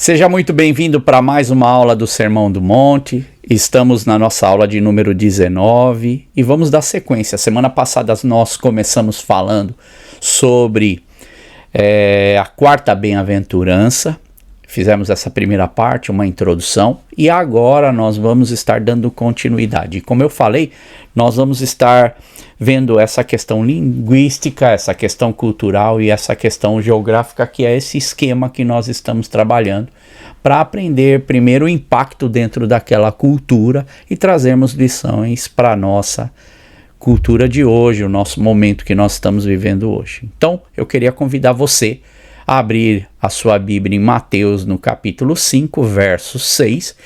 Seja muito bem-vindo para mais uma aula do Sermão do Monte. Estamos na nossa aula de número 19 e vamos dar sequência. Semana passada nós começamos falando sobre a quarta bem-aventurança. Fizemos essa primeira parte, uma introdução, e agora nós vamos estar dando continuidade. Como eu falei, nós vamos estar vendo essa questão linguística, essa questão cultural e essa questão geográfica, que é esse esquema que nós estamos trabalhando, para aprender primeiro o impacto dentro daquela cultura e trazermos lições para a nossa cultura de hoje, o nosso momento que nós estamos vivendo hoje. Então, eu queria convidar você a abrir a sua Bíblia em Mateus, no capítulo 5, verso 6,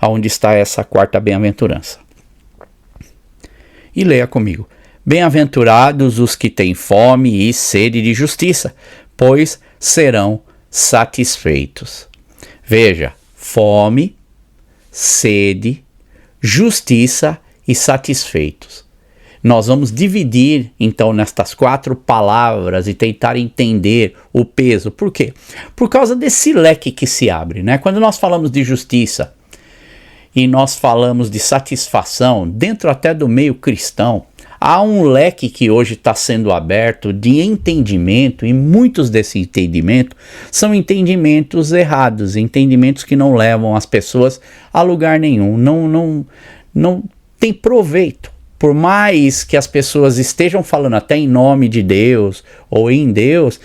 onde está essa quarta bem-aventurança. E leia comigo. Bem-aventurados os que têm fome e sede de justiça, pois serão satisfeitos. Veja, fome, sede, justiça e satisfeitos. Nós vamos dividir, então, nestas quatro palavras e tentar entender o peso. Por quê? Por causa desse leque que se abre, né? Quando nós falamos de justiça e nós falamos de satisfação, dentro até do meio cristão, há um leque que hoje está sendo aberto de entendimento, e muitos desses entendimentos são entendimentos errados, entendimentos que não levam as pessoas a lugar nenhum, não tem proveito. Por mais que as pessoas estejam falando até em nome de Deus ou em Deus,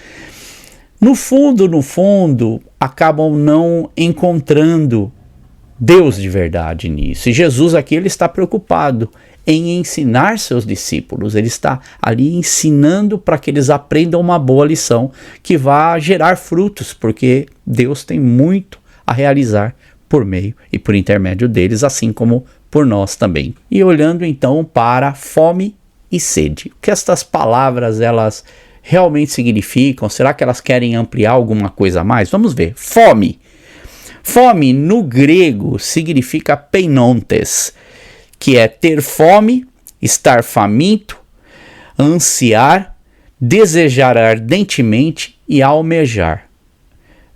no fundo, acabam não encontrando Deus de verdade nisso. E Jesus aqui ele está preocupado em ensinar seus discípulos. Ele está ali ensinando para que eles aprendam uma boa lição que vá gerar frutos, porque Deus tem muito a realizar por meio e por intermédio deles, assim como por nós também. E olhando então para fome e sede. O que estas palavras elas realmente significam? Será que elas querem ampliar alguma coisa a mais? Vamos ver. Fome. Fome no grego significa peinontes, que é ter fome, estar faminto, ansiar, desejar ardentemente e almejar.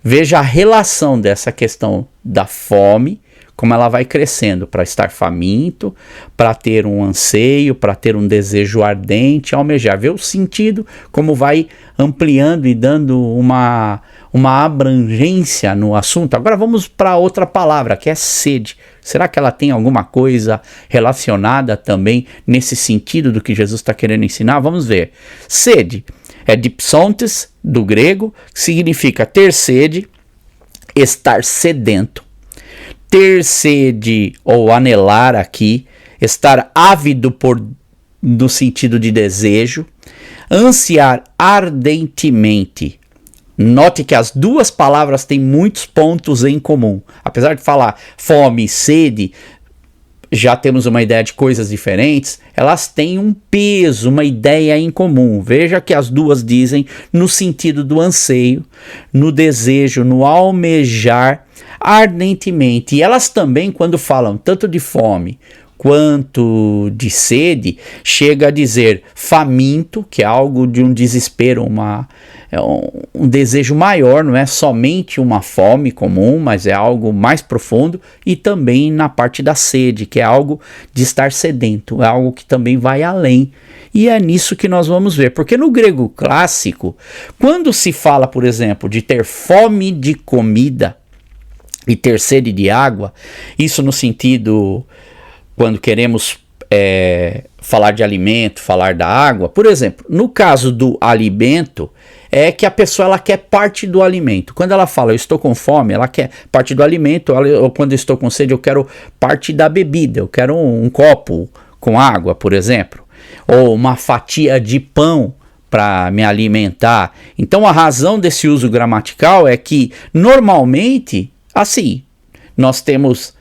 Veja a relação dessa questão da fome, como ela vai crescendo para estar faminto, para ter um anseio, para ter um desejo ardente, almejar. Vê o sentido, como vai ampliando e dando uma abrangência no assunto. Agora vamos para outra palavra, que é sede. Será que ela tem alguma coisa relacionada também nesse sentido do que Jesus está querendo ensinar? Vamos ver. Sede é dipsontes, do grego, que significa ter sede, estar sedento. Ter sede ou anelar aqui, estar ávido no sentido de desejo, ansiar ardentemente. Note que as duas palavras têm muitos pontos em comum. Apesar de falar fome e sede, já temos uma ideia de coisas diferentes, elas têm um peso, uma ideia em comum. Veja que as duas dizem no sentido do anseio, no desejo, no almejar ardentemente. E elas também, quando falam tanto de fome quanto de sede, chega a dizer faminto, que é algo de um desespero, um desejo maior, não é somente uma fome comum, mas é algo mais profundo, e também na parte da sede, que é algo de estar sedento, é algo que também vai além. E é nisso que nós vamos ver, porque no grego clássico, quando se fala, por exemplo, de ter fome de comida e ter sede de água, isso no sentido, quando queremos falar de alimento, falar da água, por exemplo, no caso do alimento, é que a pessoa ela quer parte do alimento. Quando ela fala eu estou com fome, ela quer parte do alimento, ou quando eu estou com sede, eu quero parte da bebida, eu quero um copo com água, por exemplo, ou uma fatia de pão para me alimentar. Então a razão desse uso gramatical é que normalmente, assim, nós temos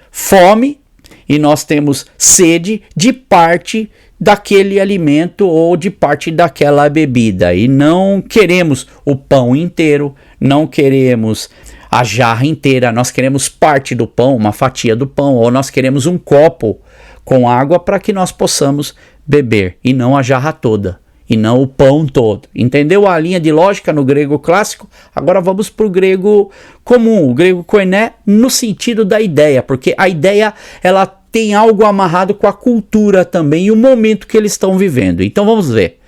fome e nós temos sede de parte daquele alimento ou de parte daquela bebida. E não queremos o pão inteiro, não queremos a jarra inteira, nós queremos parte do pão, uma fatia do pão, ou nós queremos um copo com água para que nós possamos beber, e não a jarra toda. e não o pão todo. Entendeu a linha de lógica no grego clássico? Agora vamos para o grego comum, o grego koiné, no sentido da ideia, porque a ideia ela tem algo amarrado com a cultura também e o momento que eles estão vivendo. Então vamos ver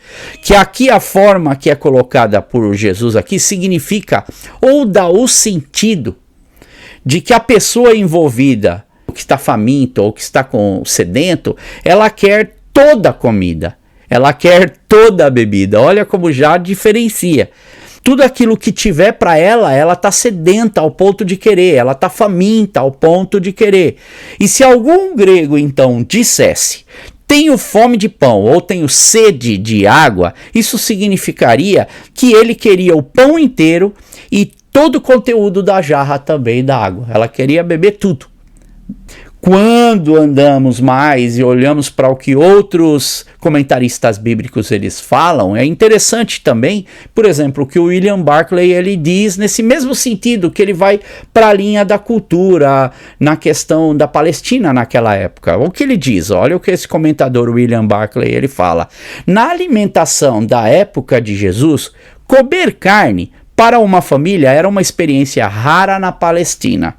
que aqui a forma que é colocada por Jesus aqui significa ou dá o sentido de que a pessoa envolvida, que está faminto ou que está sedento, ela quer toda a comida, ela quer toda a bebida. Olha como já diferencia. Tudo aquilo que tiver para ela está sedenta ao ponto de querer, ela está faminta ao ponto de querer. E se algum grego então dissesse, tenho fome de pão ou tenho sede de água, isso significaria que ele queria o pão inteiro e todo o conteúdo da jarra também da água. Ela queria beber tudo. Quando andamos mais e olhamos para o que outros comentaristas bíblicos eles falam, é interessante também, por exemplo, o que o William Barclay ele diz nesse mesmo sentido, que ele vai para a linha da cultura na questão da Palestina naquela época. O que ele diz? Olha o que esse comentador William Barclay ele fala. Na alimentação da época de Jesus, comer carne para uma família era uma experiência rara na Palestina.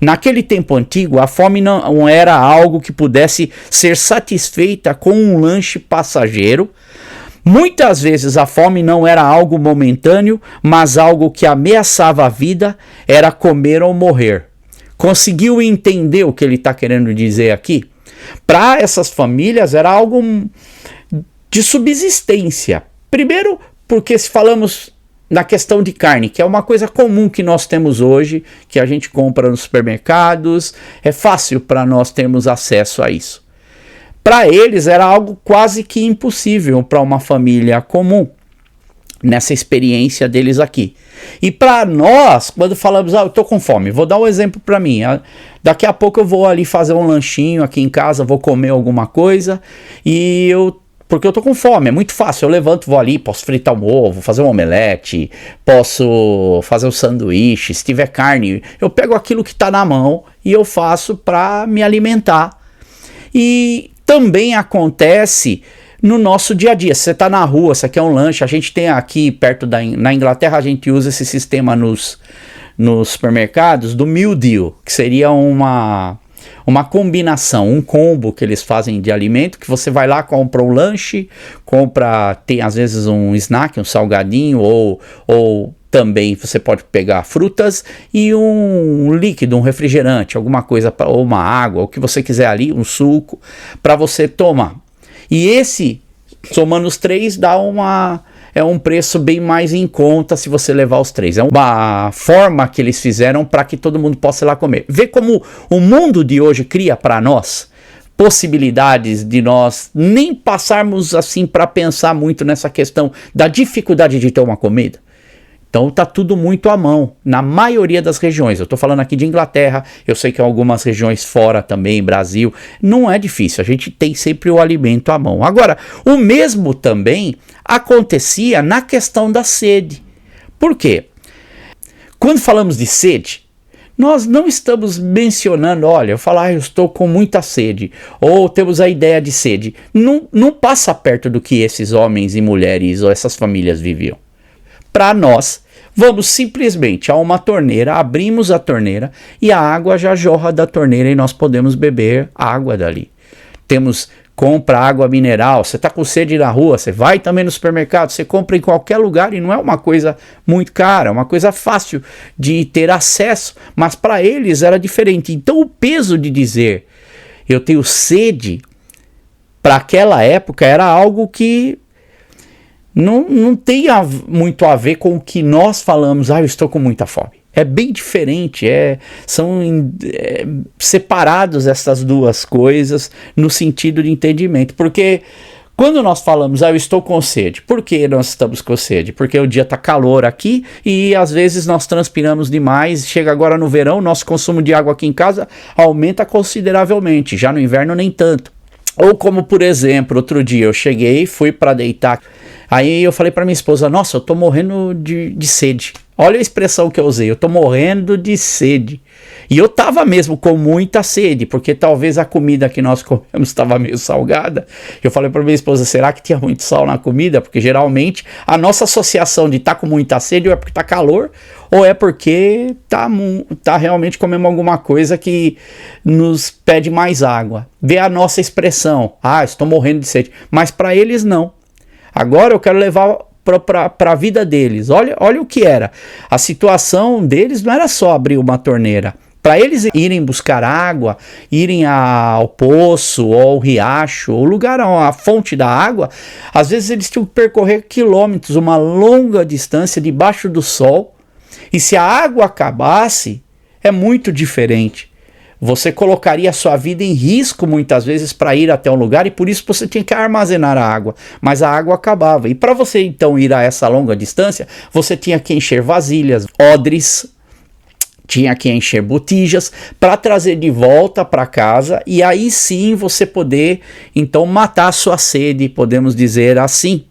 Naquele tempo antigo, a fome não era algo que pudesse ser satisfeita com um lanche passageiro. Muitas vezes a fome não era algo momentâneo, mas algo que ameaçava a vida, era comer ou morrer. Conseguiu entender o que ele está querendo dizer aqui? Para essas famílias era algo de subsistência. Primeiro, porque se falamos na questão de carne, que é uma coisa comum que nós temos hoje, que a gente compra nos supermercados, é fácil para nós termos acesso a isso. Para eles era algo quase que impossível para uma família comum, nessa experiência deles aqui. E para nós, quando falamos, eu estou com fome, vou dar um exemplo para mim, daqui a pouco eu vou ali fazer um lanchinho aqui em casa, vou comer alguma coisa, porque eu tô com fome, é muito fácil, eu levanto, vou ali, posso fritar um ovo, fazer um omelete, posso fazer um sanduíche, se tiver carne, eu pego aquilo que está na mão e eu faço para me alimentar. E também acontece no nosso dia a dia, se você está na rua, você quer um lanche, a gente tem aqui perto na Inglaterra, a gente usa esse sistema nos supermercados do meal deal, que seria uma combinação, um combo que eles fazem de alimento, que você vai lá, compra um lanche, tem às vezes um snack, um salgadinho, ou também você pode pegar frutas e um líquido, um refrigerante, alguma coisa, ou uma água, o que você quiser ali, um suco, para você tomar. E esse, somando os três, é um preço bem mais em conta se você levar os três. É uma forma que eles fizeram para que todo mundo possa ir lá comer. Vê como o mundo de hoje cria para nós possibilidades de nós nem passarmos assim para pensar muito nessa questão da dificuldade de ter uma comida. Então está tudo muito à mão, na maioria das regiões. Eu estou falando aqui de Inglaterra, eu sei que em algumas regiões fora também, Brasil, não é difícil, a gente tem sempre o alimento à mão. Agora, o mesmo também acontecia na questão da sede. Por quê? Quando falamos de sede, nós não estamos mencionando, olha, eu falar, eu estou com muita sede, ou temos a ideia de sede. Não passa perto do que esses homens e mulheres ou essas famílias viviam. Para nós, vamos simplesmente a uma torneira, abrimos a torneira e a água já jorra da torneira e nós podemos beber água dali. Compra água mineral, você está com sede na rua, você vai também no supermercado, você compra em qualquer lugar e não é uma coisa muito cara, é uma coisa fácil de ter acesso, mas para eles era diferente. Então o peso de dizer eu tenho sede, para aquela época era algo que não tem muito a ver com o que nós falamos, eu estou com muita fome. É bem diferente, são separados essas duas coisas no sentido de entendimento. Porque quando nós falamos, eu estou com sede, por que nós estamos com sede? Porque o dia está calor aqui e às vezes nós transpiramos demais, chega agora no verão, nosso consumo de água aqui em casa aumenta consideravelmente, já no inverno nem tanto. Ou como, por exemplo, outro dia eu cheguei, fui para deitar, aí eu falei para minha esposa, nossa, eu tô morrendo de sede. Olha a expressão que eu usei, eu tô morrendo de sede. E eu tava mesmo com muita sede, porque talvez a comida que nós comemos estava meio salgada. Eu falei para minha esposa, será que tinha muito sal na comida? Porque geralmente a nossa associação de estar com muita sede ou é porque tá calor, ou é porque tá realmente comendo alguma coisa que nos pede mais água. Vê a nossa expressão, estou morrendo de sede. Mas para eles não. Agora eu quero levar para a vida deles. Olha o que era. A situação deles não era só abrir uma torneira. Para eles irem buscar água, irem ao poço, ou ao riacho, ou lugar, a fonte da água, às vezes eles tinham que percorrer quilômetros, uma longa distância debaixo do sol. E se a água acabasse, é muito diferente. Você colocaria a sua vida em risco muitas vezes para ir até um lugar e por isso você tinha que armazenar a água, mas a água acabava. E para você então ir a essa longa distância, você tinha que encher vasilhas, odres, tinha que encher botijas para trazer de volta para casa e aí sim você poder então matar a sua sede, podemos dizer assim.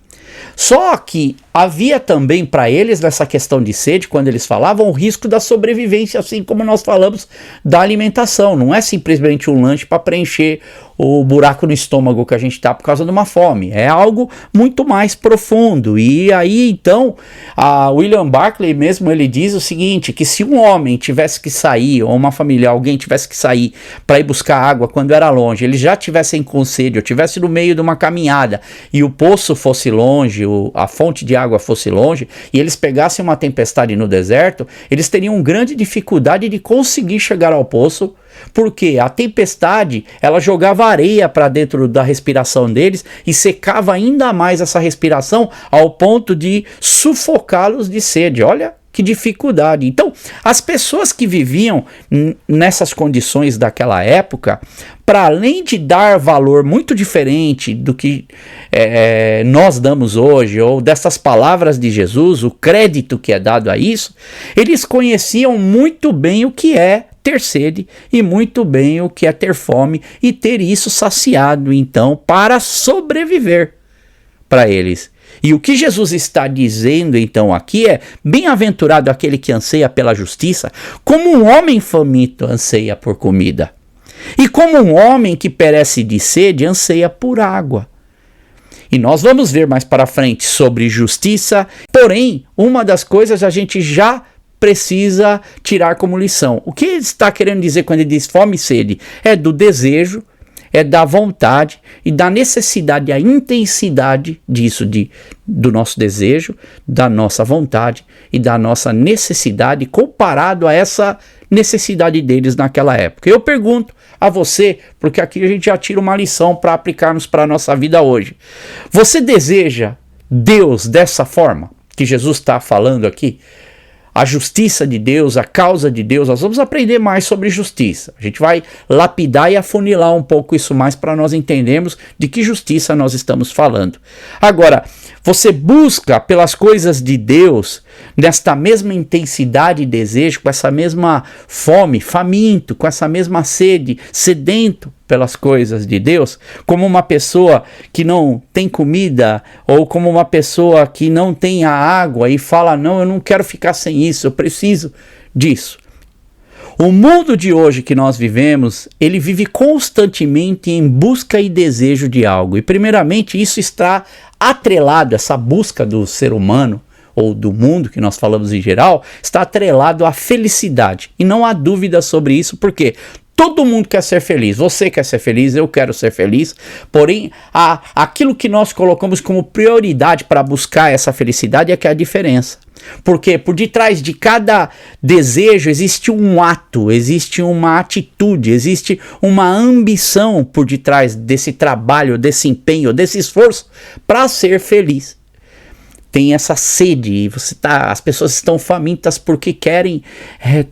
Só que havia também para eles, nessa questão de sede, quando eles falavam, o risco da sobrevivência, assim como nós falamos da alimentação. Não é simplesmente um lanche para preencher o buraco no estômago que a gente está por causa de uma fome. É algo muito mais profundo. E aí, então, a William Barclay mesmo, ele diz o seguinte, que se um homem tivesse que sair, ou uma família, alguém tivesse que sair para ir buscar água quando era longe, eles já tivessem com sede, ou tivesse no meio de uma caminhada, e o poço fosse longe, a fonte de água fosse longe, e eles pegassem uma tempestade no deserto, eles teriam grande dificuldade de conseguir chegar ao poço, porque a tempestade, ela jogava areia para dentro da respiração deles e secava ainda mais essa respiração ao ponto de sufocá-los de sede. Olha que dificuldade. Então, as pessoas que viviam nessas condições daquela época, para além de dar valor muito diferente do que nós damos hoje, ou dessas palavras de Jesus, o crédito que é dado a isso, eles conheciam muito bem o que é ter sede e muito bem o que é ter fome e ter isso saciado, então, para sobreviver para eles. E o que Jesus está dizendo, então, aqui é: bem-aventurado aquele que anseia pela justiça, como um homem faminto anseia por comida. E como um homem que perece de sede anseia por água. E nós vamos ver mais para frente sobre justiça, porém, uma das coisas a gente já precisa tirar como lição. O que ele está querendo dizer quando ele diz fome e sede? É do desejo, é da vontade e da necessidade, a intensidade disso, do nosso desejo, da nossa vontade e da nossa necessidade comparado a essa necessidade deles naquela época. Eu pergunto a você, porque aqui a gente já tira uma lição para aplicarmos para a nossa vida hoje. Você deseja Deus dessa forma que Jesus está falando aqui? A justiça de Deus, a causa de Deus, nós vamos aprender mais sobre justiça. A gente vai lapidar e afunilar um pouco isso mais para nós entendermos de que justiça nós estamos falando. Agora, você busca pelas coisas de Deus nesta mesma intensidade e desejo, com essa mesma fome, faminto, com essa mesma sede, sedento pelas coisas de Deus, como uma pessoa que não tem comida, ou como uma pessoa que não tem a água e fala, não, eu não quero ficar sem isso, eu preciso disso. O mundo de hoje que nós vivemos, ele vive constantemente em busca e desejo de algo. E primeiramente isso está atrelado, essa busca do ser humano, ou do mundo que nós falamos em geral, está atrelado à felicidade. E não há dúvida sobre isso, porque todo mundo quer ser feliz. Você quer ser feliz, eu quero ser feliz. Porém, aquilo que nós colocamos como prioridade para buscar essa felicidade é que é a diferença. Porque por detrás de cada desejo existe um ato, existe uma atitude, existe uma ambição por detrás desse trabalho, desse empenho, desse esforço para ser feliz. Tem essa sede, as pessoas estão famintas porque querem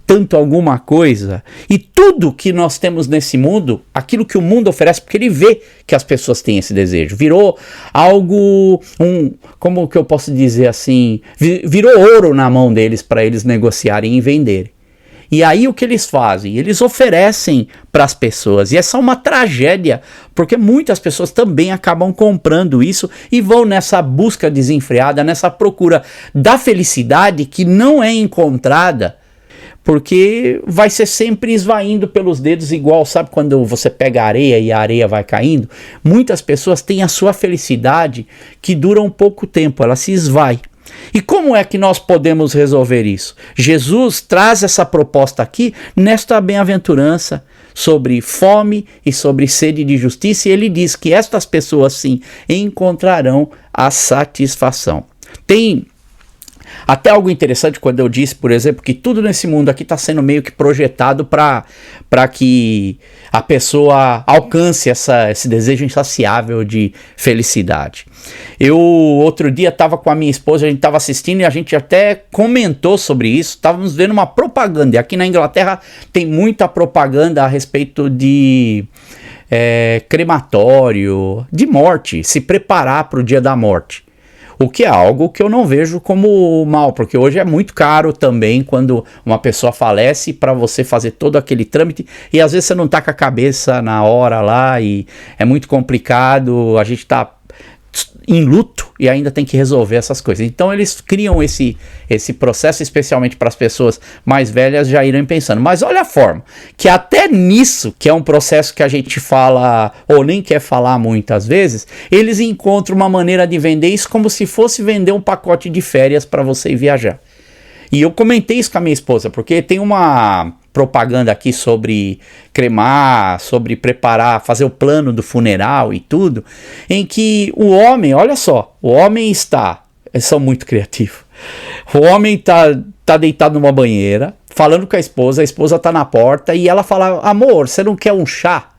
tanto alguma coisa. E tudo que nós temos nesse mundo, aquilo que o mundo oferece, porque ele vê que as pessoas têm esse desejo, virou algo, como que eu posso dizer assim, virou ouro na mão deles para eles negociarem e venderem. E aí o que eles fazem? Eles oferecem para as pessoas. E essa é uma tragédia, porque muitas pessoas também acabam comprando isso e vão nessa busca desenfreada, nessa procura da felicidade que não é encontrada, porque vai ser sempre esvaindo pelos dedos, igual, sabe quando você pega areia e a areia vai caindo? Muitas pessoas têm a sua felicidade que dura um pouco tempo, ela se esvai. E como é que nós podemos resolver isso? Jesus traz essa proposta aqui nesta bem-aventurança sobre fome e sobre sede de justiça, e ele diz que estas pessoas sim encontrarão a satisfação. Tem até algo interessante quando eu disse, por exemplo, que tudo nesse mundo aqui está sendo meio que projetado para que a pessoa alcance esse desejo insaciável de felicidade. Eu outro dia estava com a minha esposa, a gente estava assistindo e a gente até comentou sobre isso, estávamos vendo uma propaganda, e aqui na Inglaterra tem muita propaganda a respeito de crematório, de morte, se preparar para o dia da morte. O que é algo que eu não vejo como mal, porque hoje é muito caro também quando uma pessoa falece para você fazer todo aquele trâmite e às vezes você não está com a cabeça na hora lá e é muito complicado, a gente está em luto e ainda tem que resolver essas coisas. Então eles criam esse processo especialmente para as pessoas mais velhas já irem pensando. Mas olha a forma, que até nisso, que é um processo que a gente fala ou nem quer falar muitas vezes, eles encontram uma maneira de vender isso como se fosse vender um pacote de férias para você ir viajar. E eu comentei isso com a minha esposa, porque tem uma propaganda aqui sobre cremar, sobre preparar, fazer o plano do funeral e tudo, em que o homem, olha só, o homem eles são muito criativos, o homem tá deitado numa banheira, falando com a esposa tá na porta e ela fala, amor, você não quer um chá?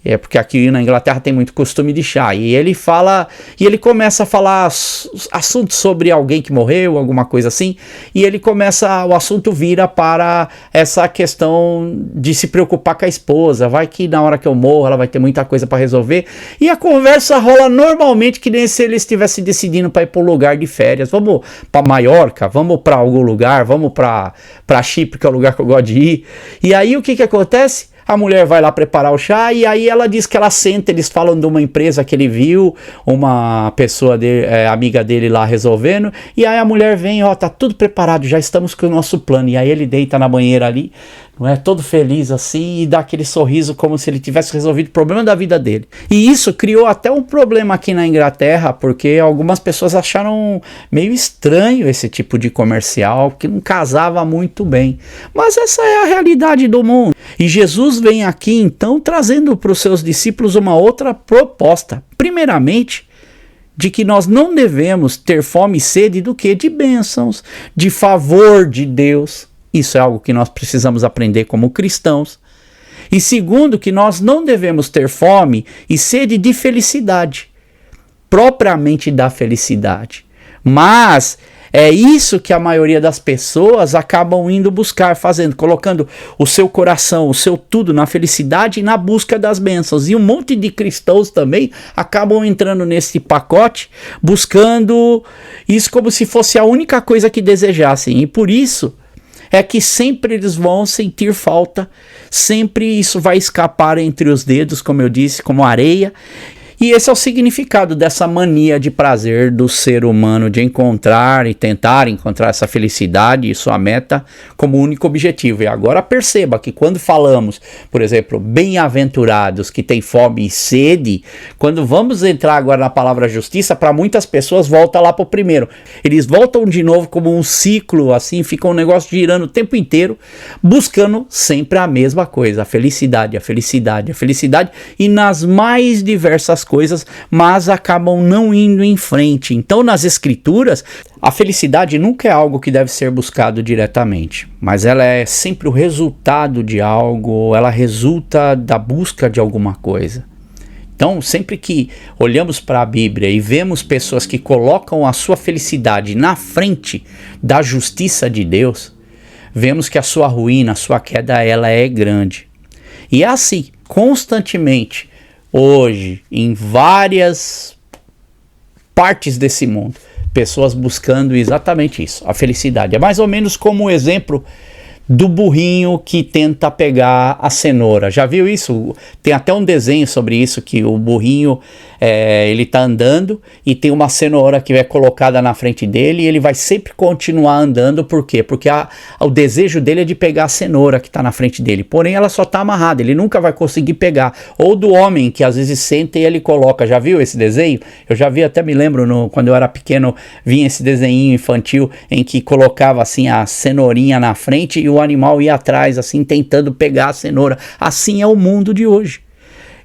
É porque aqui na Inglaterra tem muito costume de chá. E ele fala, e ele começa a falar assuntos sobre alguém que morreu, alguma coisa assim. E o assunto vira para essa questão de se preocupar com a esposa. Vai que na hora que eu morro ela vai ter muita coisa para resolver. E a conversa rola normalmente que nem se ele estivesse decidindo para ir para um lugar de férias. Vamos para Maiorca, vamos para algum lugar, vamos para Chipre, que é o lugar que eu gosto de ir. E aí o que acontece? A mulher vai lá preparar o chá e aí ela diz que ela senta, eles falam de uma empresa que ele viu, uma pessoa amiga dele lá resolvendo, e aí a mulher vem, ó, tá tudo preparado, já estamos com o nosso plano, e aí ele deita na banheira ali, não é, todo feliz assim, e dá aquele sorriso como se ele tivesse resolvido o problema da vida dele. E isso criou até um problema aqui na Inglaterra, porque algumas pessoas acharam meio estranho esse tipo de comercial, que não casava muito bem. Mas essa é a realidade do mundo. E Jesus vem aqui então trazendo para os seus discípulos uma outra proposta. Primeiramente, de que nós não devemos ter fome e sede do que? De bênçãos, de favor de Deus. Isso é algo que nós precisamos aprender como cristãos. E segundo, que nós não devemos ter fome e sede de felicidade, propriamente da felicidade. Mas é isso que a maioria das pessoas acabam indo buscar, fazendo, colocando o seu coração, o seu tudo na felicidade e na busca das bênçãos. E um monte de cristãos também acabam entrando nesse pacote, buscando isso como se fosse a única coisa que desejassem. E por isso é que sempre eles vão sentir falta, sempre isso vai escapar entre os dedos, como eu disse, como areia. E esse é o significado dessa mania de prazer do ser humano de encontrar e tentar encontrar essa felicidade e sua meta como único objetivo. E agora perceba que quando falamos, por exemplo, bem-aventurados que têm fome e sede, quando vamos entrar agora na palavra justiça, para muitas pessoas volta lá para o primeiro. Eles voltam de novo como um ciclo, assim, fica um negócio girando o tempo inteiro, buscando sempre a mesma coisa, a felicidade, a felicidade, a felicidade, e nas mais diversas coisas, mas acabam não indo em frente. Então, nas escrituras, a felicidade nunca é algo que deve ser buscado diretamente, mas ela é sempre o resultado de algo, ela resulta da busca de alguma coisa. Então, sempre que olhamos para a Bíblia e vemos pessoas que colocam a sua felicidade na frente da justiça de Deus, vemos que a sua ruína, a sua queda, ela é grande. E é assim, constantemente, hoje, em várias partes desse mundo, pessoas buscando exatamente isso, a felicidade. É mais ou menos como o exemplo do burrinho que tenta pegar a cenoura. Já viu isso? Tem até um desenho sobre isso, que o burrinho, ele tá andando e tem uma cenoura que é colocada na frente dele e ele vai sempre continuar andando. Por quê? Porque o desejo dele é de pegar a cenoura que está na frente dele, porém ela só está amarrada, ele nunca vai conseguir pegar. Ou do homem que às vezes senta e ele coloca. Já viu esse desenho? Eu já vi, até me lembro, quando eu era pequeno, vinha esse desenho infantil em que colocava assim a cenourinha na frente e o animal ia atrás assim tentando pegar a cenoura. Assim é o mundo de hoje.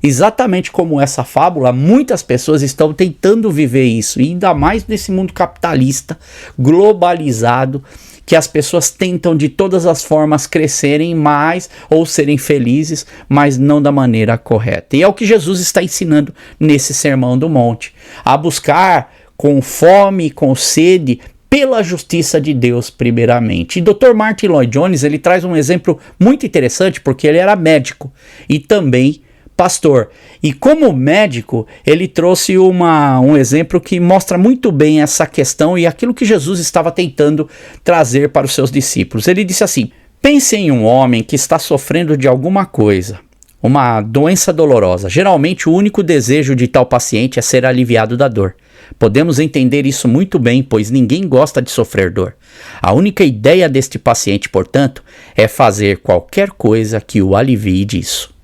Exatamente como essa fábula, muitas pessoas estão tentando viver isso, e ainda mais nesse mundo capitalista, globalizado, que as pessoas tentam de todas as formas crescerem mais ou serem felizes, mas não da maneira correta. E é o que Jesus está ensinando nesse Sermão do Monte, a buscar com fome, com sede, pela justiça de Deus primeiramente. E Dr. Martyn Lloyd-Jones, ele traz um exemplo muito interessante, porque ele era médico e também pastor. E como médico, ele trouxe um exemplo que mostra muito bem essa questão e aquilo que Jesus estava tentando trazer para os seus discípulos. Ele disse assim: pense em um homem que está sofrendo de alguma coisa, uma doença dolorosa. Geralmente o único desejo de tal paciente é ser aliviado da dor. Podemos entender isso muito bem, pois ninguém gosta de sofrer dor. A única ideia deste paciente, portanto, é fazer qualquer coisa que o alivie disso.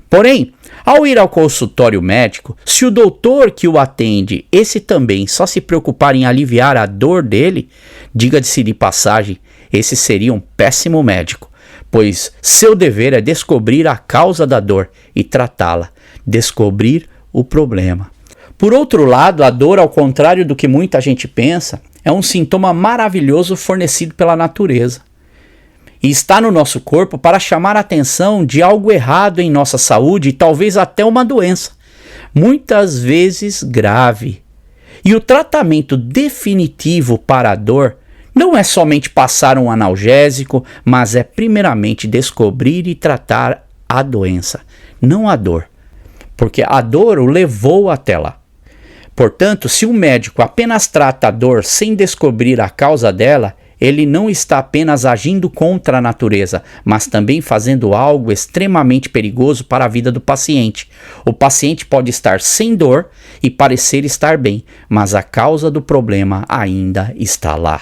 Porém, ao ir ao consultório médico, se o doutor que o atende, esse também, só se preocupar em aliviar a dor dele, diga-se de passagem, esse seria um péssimo médico, pois seu dever é descobrir a causa da dor e tratá-la, descobrir o problema. Por outro lado, a dor, ao contrário do que muita gente pensa, é um sintoma maravilhoso fornecido pela natureza. E está no nosso corpo para chamar a atenção de algo errado em nossa saúde e talvez até uma doença, muitas vezes grave. E o tratamento definitivo para a dor não é somente passar um analgésico, mas é primeiramente descobrir e tratar a doença, não a dor, porque a dor o levou até lá. Portanto, se o médico apenas trata a dor sem descobrir a causa dela, ele não está apenas agindo contra a natureza, mas também fazendo algo extremamente perigoso para a vida do paciente. O paciente pode estar sem dor e parecer estar bem, mas a causa do problema ainda está lá.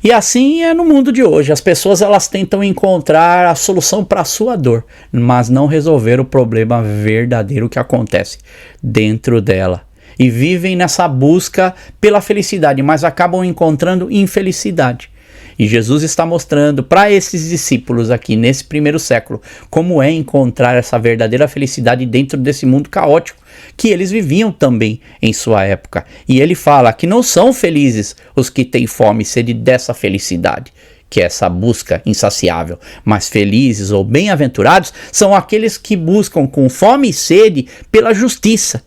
E assim é no mundo de hoje. As pessoas elas tentam encontrar a solução para a sua dor, mas não resolver o problema verdadeiro que acontece dentro dela. E vivem nessa busca pela felicidade, mas acabam encontrando infelicidade. E Jesus está mostrando para esses discípulos aqui nesse primeiro século como é encontrar essa verdadeira felicidade dentro desse mundo caótico que eles viviam também em sua época. E ele fala que não são felizes os que têm fome e sede dessa felicidade, que é essa busca insaciável, mas felizes ou bem-aventurados são aqueles que buscam com fome e sede pela justiça,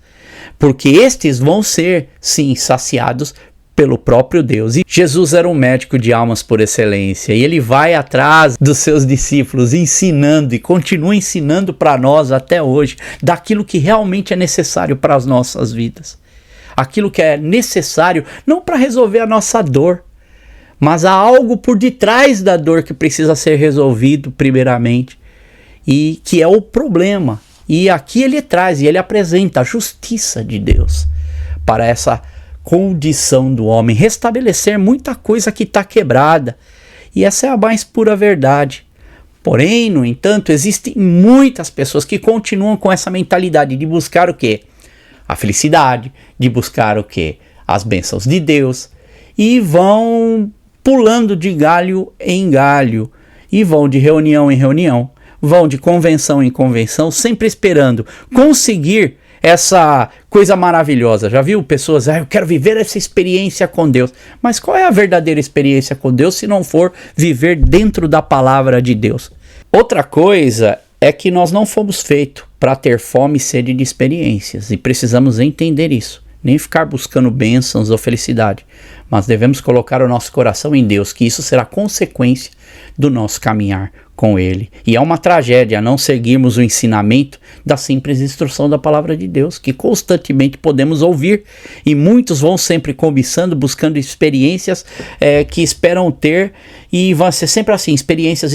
porque estes vão ser, sim, saciados pelo próprio Deus. E Jesus era um médico de almas por excelência, e ele vai atrás dos seus discípulos ensinando e continua ensinando para nós até hoje daquilo que realmente é necessário para as nossas vidas. Aquilo que é necessário não para resolver a nossa dor, mas há algo por detrás da dor que precisa ser resolvido primeiramente, e que é o problema. E aqui ele traz e ele apresenta a justiça de Deus para essa condição do homem, restabelecer muita coisa que está quebrada. E essa é a mais pura verdade. Porém, no entanto, existem muitas pessoas que continuam com essa mentalidade de buscar o quê? A felicidade, de buscar o quê? As bênçãos de Deus. E vão pulando de galho em galho. E vão de reunião em reunião. Vão de convenção em convenção, sempre esperando conseguir essa coisa maravilhosa. Já viu pessoas, eu quero viver essa experiência com Deus. Mas qual é a verdadeira experiência com Deus se não for viver dentro da palavra de Deus? Outra coisa é que nós não fomos feitos para ter fome e sede de experiências, e precisamos entender isso. Nem ficar buscando bênçãos ou felicidade, mas devemos colocar o nosso coração em Deus, que isso será consequência do nosso caminhar com ele. E é uma tragédia não seguirmos o ensinamento da simples instrução da palavra de Deus, que constantemente podemos ouvir, e muitos vão sempre cobiçando, buscando experiências que esperam ter, e vai ser sempre assim, experiências,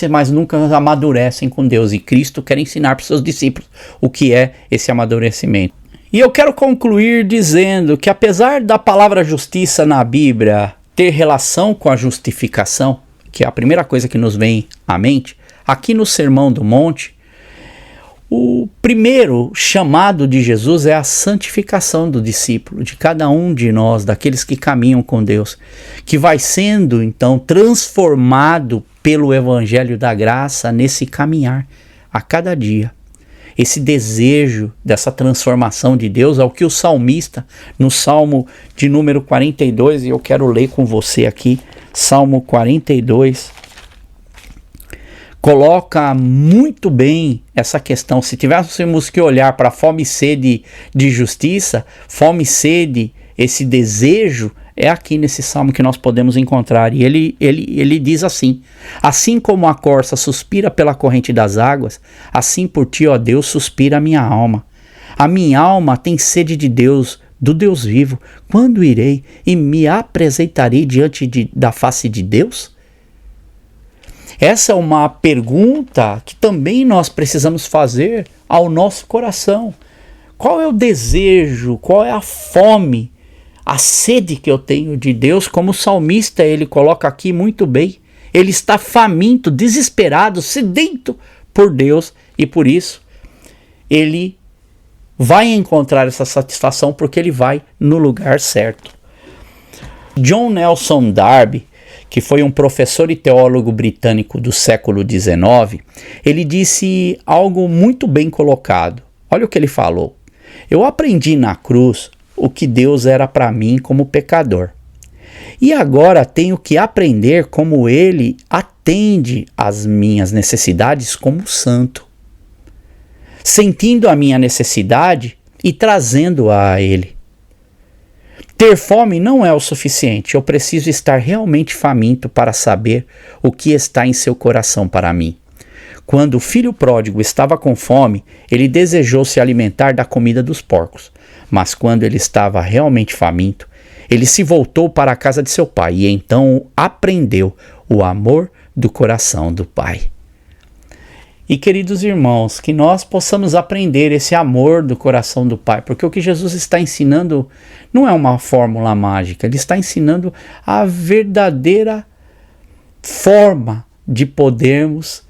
mas nunca amadurecem com Deus. E Cristo quer ensinar para os seus discípulos o que é esse amadurecimento. E eu quero concluir dizendo que, apesar da palavra justiça na Bíblia ter relação com a justificação, que é a primeira coisa que nos vem à mente, aqui no Sermão do Monte, o primeiro chamado de Jesus é a santificação do discípulo, de cada um de nós, daqueles que caminham com Deus, que vai sendo então transformado pelo Evangelho da Graça nesse caminhar a cada dia. Esse desejo dessa transformação de Deus é o que o salmista, no Salmo de número 42, e eu quero ler com você aqui, Salmo 42, coloca muito bem essa questão. Se tivéssemos que olhar para a fome e sede de justiça, fome e sede, esse desejo, é aqui nesse salmo que nós podemos encontrar. E ele diz assim: assim como a corça suspira pela corrente das águas, assim por ti, ó Deus, suspira a minha alma. A minha alma tem sede de Deus, do Deus vivo. Quando irei e me apresentarei diante da face de Deus? Essa é uma pergunta que também nós precisamos fazer ao nosso coração. Qual é o desejo, qual é a fome, a sede que eu tenho de Deus? Como o salmista ele coloca aqui muito bem, ele está faminto, desesperado, sedento por Deus, e por isso ele vai encontrar essa satisfação, porque ele vai no lugar certo. John Nelson Darby, que foi um professor e teólogo britânico do século XIX, ele disse algo muito bem colocado. Olha o que ele falou: eu aprendi na cruz o que Deus era para mim como pecador. E agora tenho que aprender como Ele atende às minhas necessidades como santo, sentindo a minha necessidade e trazendo-a a Ele. Ter fome não é o suficiente, eu preciso estar realmente faminto para saber o que está em seu coração para mim. Quando o filho pródigo estava com fome, ele desejou se alimentar da comida dos porcos. Mas quando ele estava realmente faminto, ele se voltou para a casa de seu pai e então aprendeu o amor do coração do pai. E, queridos irmãos, que nós possamos aprender esse amor do coração do Pai, porque o que Jesus está ensinando não é uma fórmula mágica, ele está ensinando a verdadeira forma de podermos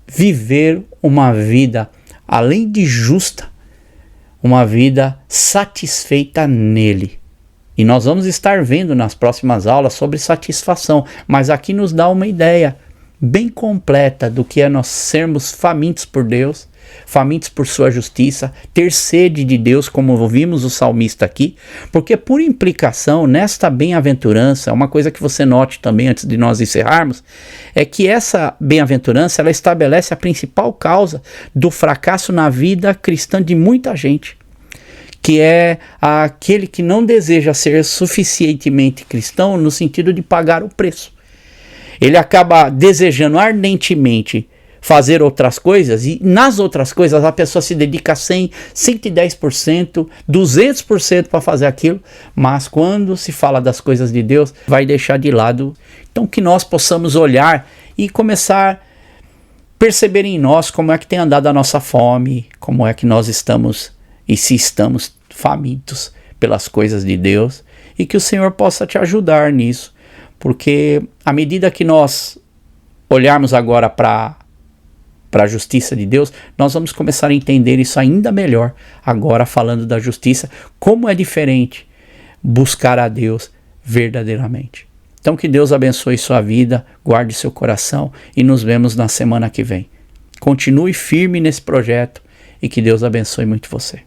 viver uma vida, além de justa, uma vida satisfeita nele. E nós vamos estar vendo nas próximas aulas sobre satisfação, mas aqui nos dá uma ideia bem completa do que é nós sermos famintos por Deus, famintos por sua justiça, ter sede de Deus, como ouvimos o salmista aqui, porque por implicação nesta bem-aventurança, uma coisa que você note também antes de nós encerrarmos, é que essa bem-aventurança ela estabelece a principal causa do fracasso na vida cristã de muita gente, que é aquele que não deseja ser suficientemente cristão no sentido de pagar o preço. Ele acaba desejando ardentemente fazer outras coisas, e nas outras coisas a pessoa se dedica 100%, 110%, 200% para fazer aquilo, mas quando se fala das coisas de Deus, vai deixar de lado. Então que nós possamos olhar e começar a perceber em nós como é que tem andado a nossa fome, como é que nós estamos e se estamos famintos pelas coisas de Deus, e que o Senhor possa te ajudar nisso. Porque à medida que nós olharmos agora para a justiça de Deus, nós vamos começar a entender isso ainda melhor, agora falando da justiça, como é diferente buscar a Deus verdadeiramente. Então que Deus abençoe sua vida, guarde seu coração e nos vemos na semana que vem. Continue firme nesse projeto e que Deus abençoe muito você.